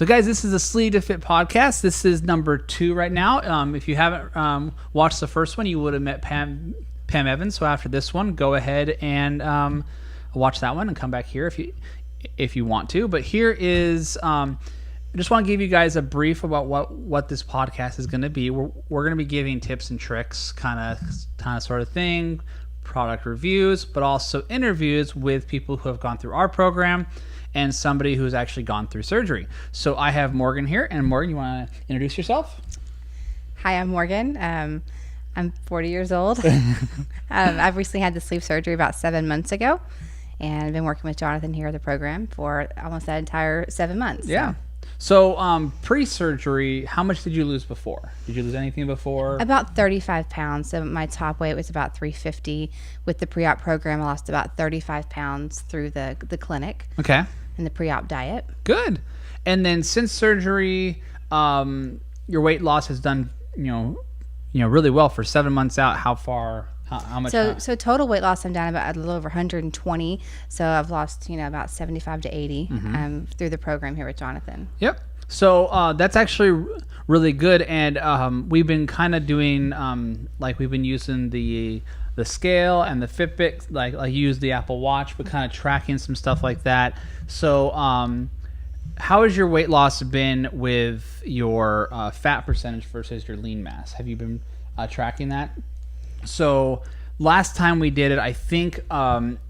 So, guys, this is the Sleeved2fit podcast. This is number 2 right now. If you haven't watched the first one, you would have met Pam Evans. So after this one, go ahead and watch that one and come back here if you want to. But here is I just want to give you guys a brief about what this podcast is going to be. We're going to be giving tips and tricks, kind of sort of thing, product reviews, but also interviews with people who have gone through our program and somebody who's actually gone through surgery. So I have Morgan here. And Morgan, you want to introduce yourself? Hi, I'm Morgan. I'm 40 years old. I've recently had the sleeve surgery about 7 months ago, and I've been working with Jonathan here at the program for almost that entire 7 months. Yeah. So pre-surgery, how much did you lose before? Did you lose anything before? About 35 pounds. So my top weight was about 350. With the pre-op program, I lost about 35 pounds through the clinic. Okay. And the pre-op diet. Good. And then since surgery, your weight loss has done, really well for 7 months out. How far? How much? So total weight loss, I'm down about a little over 120. So I've lost, about 75 to 80 through the program here with Jonathan. Yep. So that's actually really good. And we've been kind of doing, we've been using the scale and the Fitbit, like use the Apple Watch, but kind of tracking some stuff like that. So how has your weight loss been with your fat percentage versus your lean mass? Have you been tracking that? So last time we did it, I think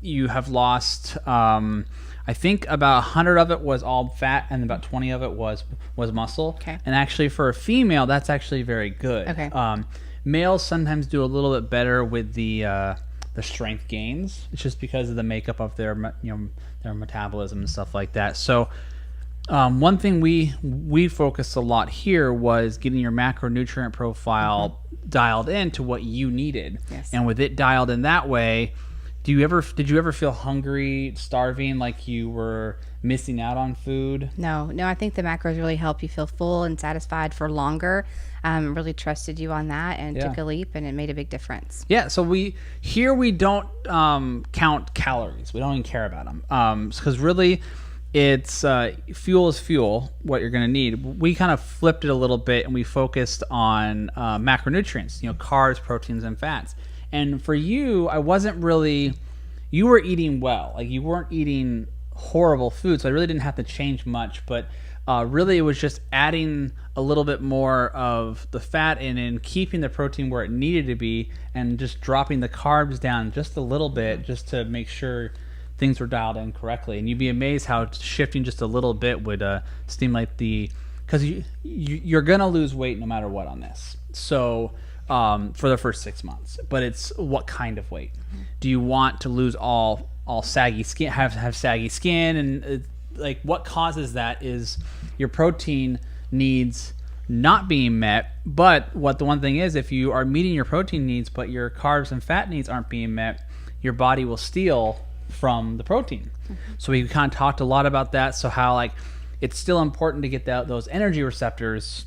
you have lost, I think about 100 of it was all fat and about 20 of it was muscle. Okay. And actually for a female, that's actually very good. Okay. Males sometimes do a little bit better with the strength gains. It's just because of the makeup of their metabolism and stuff like that. So one thing we focused a lot here was getting your macronutrient profile dialed in to what you needed. Yes. And with it dialed in that way, did you ever feel hungry, starving, like you were missing out on food? No, I think the macros really help you feel full and satisfied for longer. Really trusted you on that and took a leap, and it made a big difference. Yeah, so we don't count calories. We don't even care about them because really it's fuel is fuel, what you're going to need. We kind of flipped it a little bit and we focused on macronutrients, carbs, proteins, and fats. And for you, you were eating well. Like, you weren't eating horrible food, so I really didn't have to change much. But really it was just adding a little bit more of the fat in and keeping the protein where it needed to be and just dropping the carbs down just a little bit just to make sure things were dialed in correctly. And you'd be amazed how shifting just a little bit would stimulate because you're gonna lose weight no matter what on this. So for the first 6 months, but it's what kind of weight? Do you want to lose all saggy skin, have saggy skin, and what causes that is your protein needs not being met. But the one thing is, if you are meeting your protein needs but your carbs and fat needs aren't being met, your body will steal from the protein. So we kind of talked a lot about that. So how it's still important to get those energy receptors,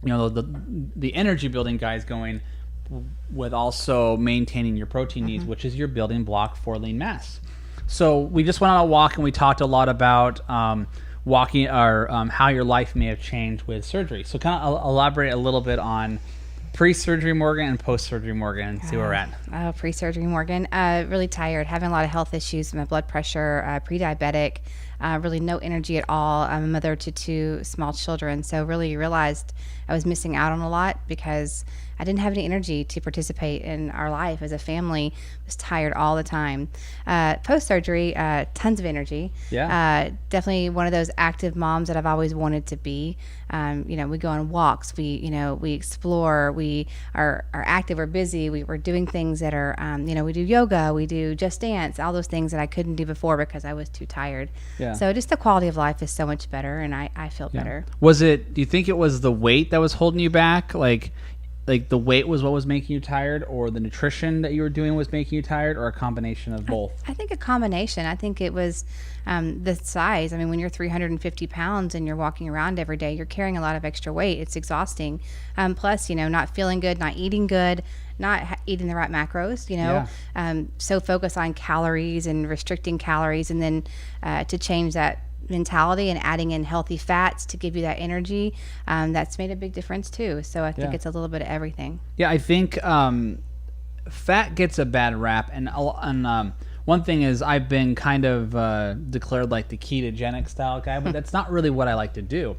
the energy building guys going, with also maintaining your protein needs, which is your building block for lean mass. So we just went on a walk and we talked a lot about walking, or how your life may have changed with surgery. So kind of elaborate a little bit on pre-surgery Morgan and post-surgery Morgan and see where we're at. Oh, pre-surgery Morgan. Really tired, having a lot of health issues, my blood pressure, pre-diabetic, really no energy at all. I'm a mother to 2 small children, so really realized I was missing out on a lot because I didn't have any energy to participate in our life as a family. I was tired all the time. Post-surgery, tons of energy. Yeah. Definitely one of those active moms that I've always wanted to be. We go on walks. We explore. We are active. We're busy. We're doing things that are, we do yoga. We do Just Dance. All those things that I couldn't do before because I was too tired. Yeah. So just the quality of life is so much better, and I feel better. Do you think it was the weight that was holding you back? Like the weight was what was making you tired, or the nutrition that you were doing was making you tired, or a combination of both? I think a combination. I think it was the size. I mean, when you're 350 pounds and you're walking around every day, you're carrying a lot of extra weight. It's exhausting. Plus, not feeling good, not eating good, not eating the right macros, so focus on calories and restricting calories, and then to change that mentality and adding in healthy fats to give you that energy, that's made a big difference too. So I think it's a little bit of everything. Yeah, I think fat gets a bad rap, and one thing is I've been kind of declared like the ketogenic style guy, but that's not really what I like to do.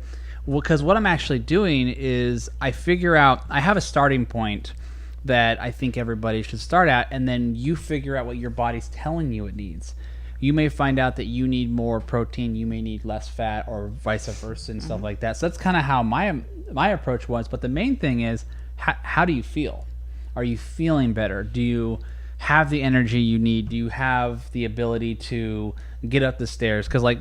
Because what I'm actually doing is I figure out, I have a starting point that I think everybody should start at, and then you figure out what your body's telling you it needs. You may find out that you need more protein, you may need less fat, or vice versa and stuff like that. So that's kind of how my approach was. But the main thing is, how do you feel? Are you feeling better? Do you have the energy you need? Do you have the ability to get up the stairs? Because like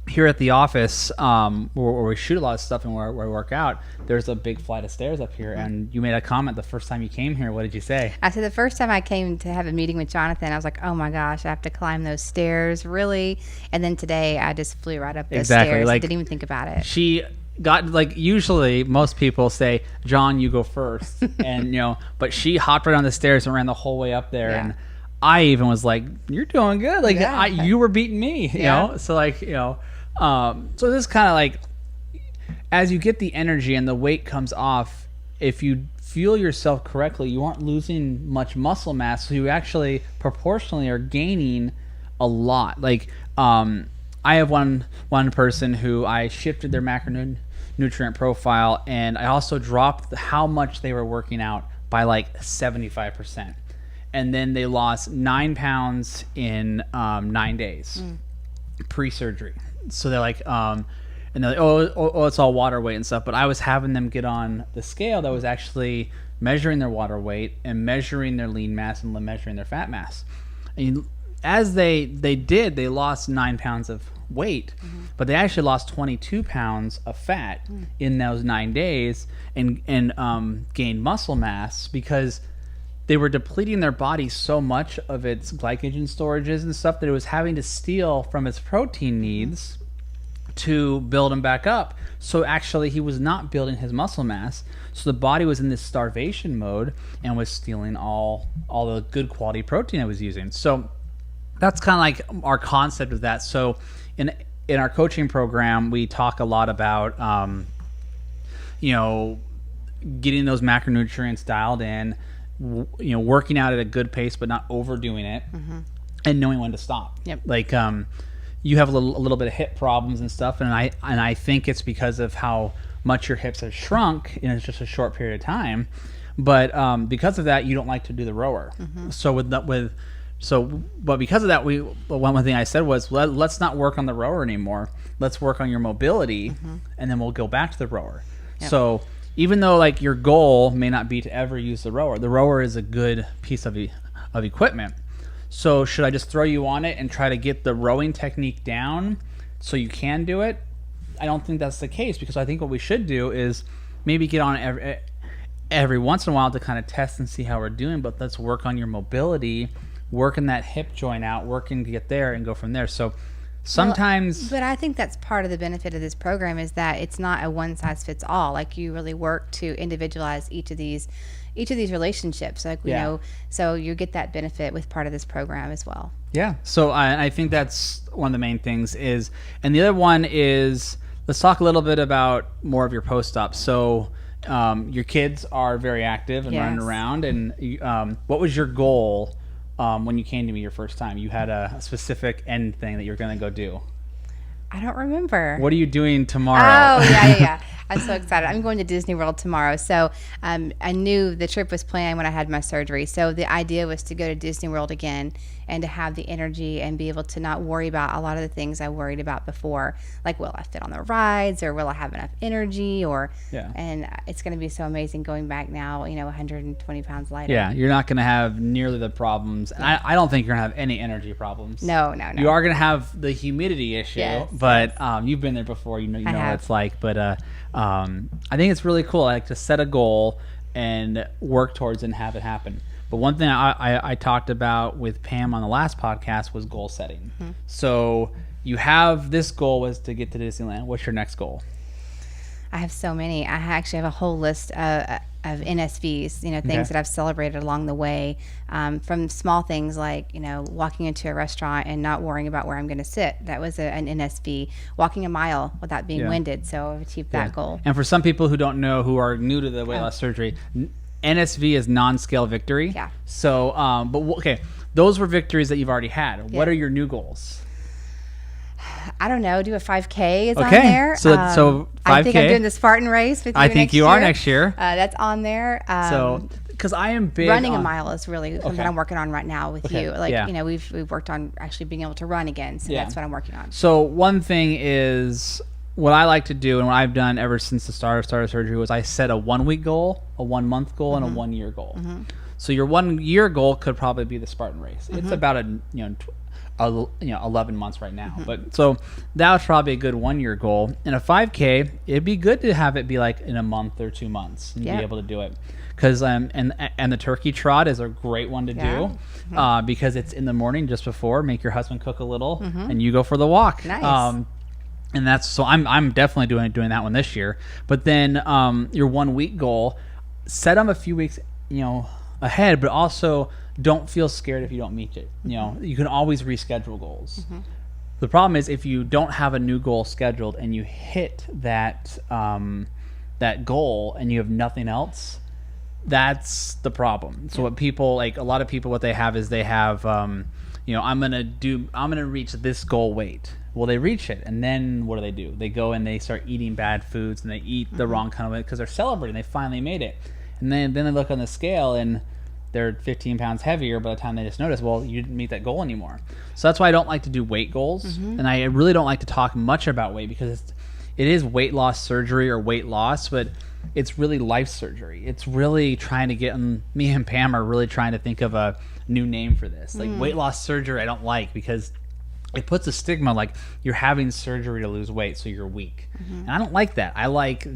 here at the office, where we shoot a lot of stuff and where we work out, there's a big flight of stairs up here. And you made a comment the first time you came here. What did you say? I said the first time I came to have a meeting with Jonathan, I was like, oh my gosh, I have to climb those stairs, really? And then today I just flew right up those stairs. Like, didn't even think about it. She got, like, usually most people say, John, you go first. And, but she hopped right on the stairs and ran the whole way up there. Yeah. And I even was like, you're doing good. Like, you were beating me, you know? So, like, so this is kind of like, as you get the energy and the weight comes off, if you fuel yourself correctly, you aren't losing much muscle mass, so you actually proportionally are gaining a lot. Like, I have one person who I shifted their macronutrient profile, and I also dropped how much they were working out by like 75%. And then they lost 9 pounds in 9 days pre-surgery. So they're like, and they're like, oh, it's all water weight and stuff. But I was having them get on the scale that was actually measuring their water weight and measuring their lean mass and measuring their fat mass. And as they lost 9 pounds of weight, but they actually lost 22 pounds of fat in those 9 days and gained muscle mass because they were depleting their body so much of its glycogen storages and stuff that it was having to steal from its protein needs to build them back up. So actually he was not building his muscle mass. So the body was in this starvation mode and was stealing all the good quality protein it was using. So that's kind of like our concept of that. So in our coaching program, we talk a lot about, getting those macronutrients dialed in, working out at a good pace, but not overdoing it, and knowing when to stop. Yep. Like, you have a little bit of hip problems and stuff, and I think it's because of how much your hips have shrunk in just a short period of time. But because of that, you don't like to do the rower. So but because of that, one thing I said was, let's not work on the rower anymore. Let's work on your mobility, and then we'll go back to the rower. Yep. So even though like your goal may not be to ever use the rower is a good piece of equipment. So should I just throw you on it and try to get the rowing technique down so you can do it? I don't think that's the case, because I think what we should do is maybe get on every once in a while to kind of test and see how we're doing, but let's work on your mobility, working that hip joint out, working to get there and go from there. So sometimes... But I think that's part of the benefit of this program is that it's not a one-size-fits-all. Like, you really work to individualize each of these relationships. Like, so you get that benefit with part of this program as well. Yeah. So I think that's one of the main things is, and the other one is, let's talk a little bit about more of your post-op. So your kids are very active and running around. And what was your goal when you came to me your first time? You had a specific end thing that you were going to go do. I don't remember. What are you doing tomorrow? Oh, yeah. I'm so excited. I'm going to Disney World tomorrow. So I knew the trip was planned when I had my surgery. So the idea was to go to Disney World again and to have the energy and be able to not worry about a lot of the things I worried about before. Like, will I fit on the rides, or will I have enough energy? And it's going to be so amazing going back now, 120 pounds lighter. Yeah, you're not going to have nearly the problems. Yeah. I don't think you're going to have any energy problems. No. You are going to have the humidity issue, but you've been there before. You know what it's like. But I think it's really cool. I like to set a goal and work towards and have it happen. But one thing I talked about with Pam on the last podcast was goal setting. So you have this goal was to get to Disneyland. What's your next goal? I have so many. I actually have a whole list. NSVs, things that I've celebrated along the way, from small things like, walking into a restaurant and not worrying about where I'm going to sit. That was an NSV. Walking a mile without being winded. So I've achieved that goal. And for some people who don't know, who are new to the weight loss surgery, NSV is non-scale victory. Yeah. So, okay, those were victories that you've already had. What are your new goals? I don't know. Do a 5K is on there. So 5K. I think I'm doing the Spartan race with you. I think you are next year. That's on there. So, because I am big running a mile is really something I'm working on right now with you. Like, yeah. We've worked on actually being able to run again. So that's what I'm working on. So one thing is what I like to do, and what I've done ever since the start of surgery, was I set a 1 week goal, a 1 month goal, and a 1 year goal. So your 1 year goal could probably be the Spartan race. It's about 11 months right now, but so that was probably a good 1 year goal. And a 5K, it'd be good to have it be like in a month or 2 months and be able to do it, because and the turkey trot is a great one to do, because it's in the morning just before. Make your husband cook a little, and you go for the walk. Nice. And that's so I'm definitely doing that one this year. But then your 1 week goal, set them a few weeks ahead, but also don't feel scared if you don't meet it. You can always reschedule goals. The problem is if you don't have a new goal scheduled and you hit that that goal and you have nothing else, that's the problem. So what people, like a lot of people, what they have is they have I'm gonna reach this goal weight. Well, they reach it, and then what do? They go and they start eating bad foods, and they eat the wrong kind of way because they're celebrating. They finally made it. And then they look on the scale, and they're 15 pounds heavier by the time they just notice, well, you didn't meet that goal anymore. So that's why I don't like to do weight goals. And I really don't like to talk much about weight, because it is weight loss surgery or weight loss, but it's really life surgery. It's really trying to get, me and Pam are really trying to think of a new name for this. Like weight loss surgery I don't like, because it puts a stigma like you're having surgery to lose weight, so you're weak. And I don't like that. I like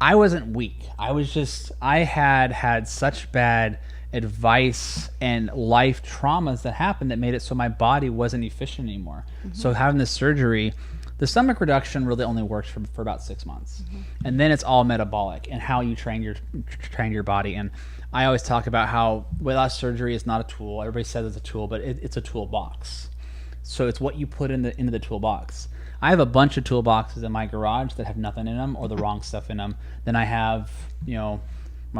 I wasn't weak. I had such bad advice and life traumas that happened that made it so my body wasn't efficient anymore. So having this surgery, the stomach reduction really only works for about 6 months. And then it's all metabolic and how you train your body. And I always talk about how weight loss surgery is not a tool. Everybody says it's a tool, but it's a toolbox. So it's what you put into the toolbox. I have a bunch of toolboxes in my garage that have nothing in them or the wrong stuff in them. Then I have, my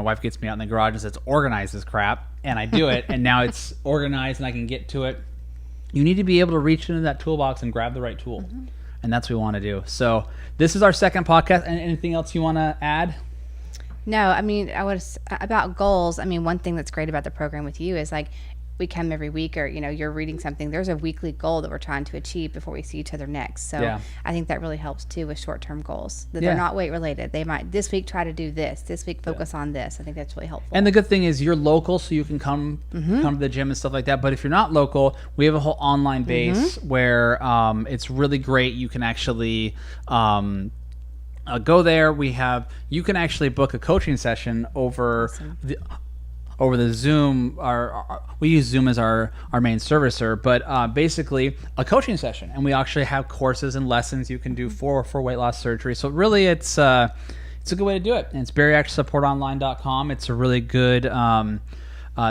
wife gets me out in the garage and says, organize this crap. And I do it, and now it's organized and I can get to it. You need to be able to reach into that toolbox and grab the right tool. And that's what we want to do. So this is our second podcast. And anything else you want to add? No, about goals. One thing that's great about the program with you is like, we come every week, or you're reading something, there's a weekly goal that we're trying to achieve before we see each other next. So I think that really helps too with short-term goals, that they're not weight related. They might this week try to do this week focus on this. I think that's really helpful. And the good thing is you're local, so you can come to the gym and stuff like that. But if you're not local, we have a whole online base where it's really great. You can actually go there. You can actually book a coaching session over the Zoom. We use Zoom as our main servicer, but basically a coaching session, and we actually have courses and lessons you can do for weight loss surgery. So really, it's a good way to do it. And it's bariatricsupportonline.com. It's a really good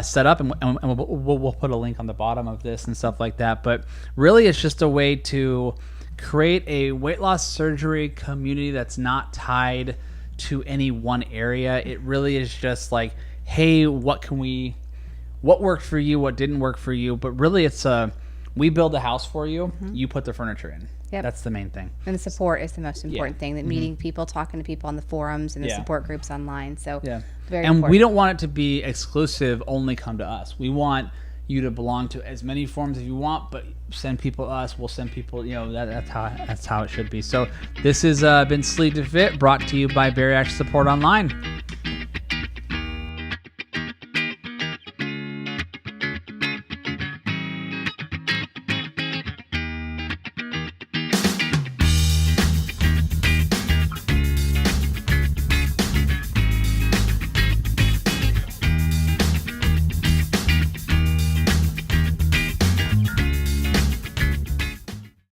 setup, and we'll put a link on the bottom of this and stuff like that. But really, it's just a way to create a weight loss surgery community that's not tied to any one area. It really is just like, hey, what worked for you, what didn't work for you. But really, it's we build a house for you, you put the furniture in. That's the main thing. And the support is the most important thing, that meeting people, talking to people on the forums and the support groups online. So very important. We don't want it to be exclusive, only come to us. We want you to belong to as many forums as you want, but send people to us, we'll send people, that's how it should be. So this has been Sleeved2fit, brought to you by Bariatric Support Online.